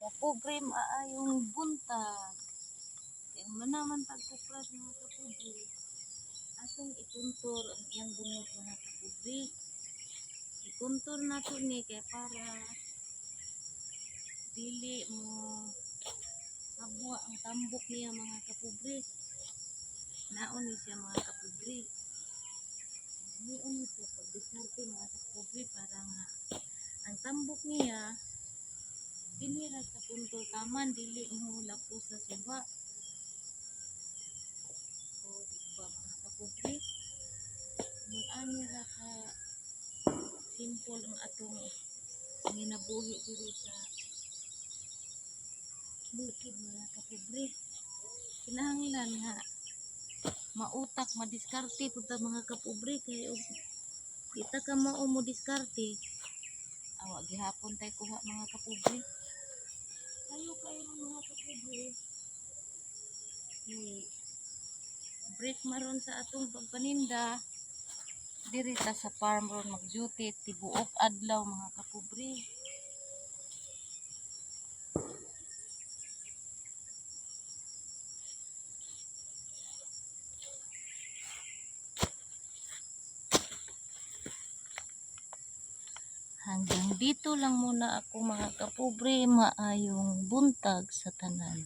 kapobre maayong buntag. Kaya manaman pagkupras mga kapobre. Atong ikuntur ang iyang bunot mga kapobre. Ikuntur nato ni kay para dili mo abwa ang tambok niya mga kapobre. Naon ni siya mga kapobre. Naon ni siya pagdisarte mga kapobre para nga ang tambok niya dinira sa punto taman dili mo lapo sa suba. O diba mga kapobre, kung ani ra ka simple ang atong ginabuhi diri sa bukid mga kapobre. Kinahanglan nga mautak madiskarte pud ta mga kapobre kay og kita ka mao mo diskarte awa gihapon tay kuha mga kapobre. Kayo mga kapobre ni break maron sa atong pagpaninda diri ta sa farm ron mag-duty tibuok adlaw mga kapobre. Hanggang dito lang muna ako mga kapobre. Maayong buntag sa tanan.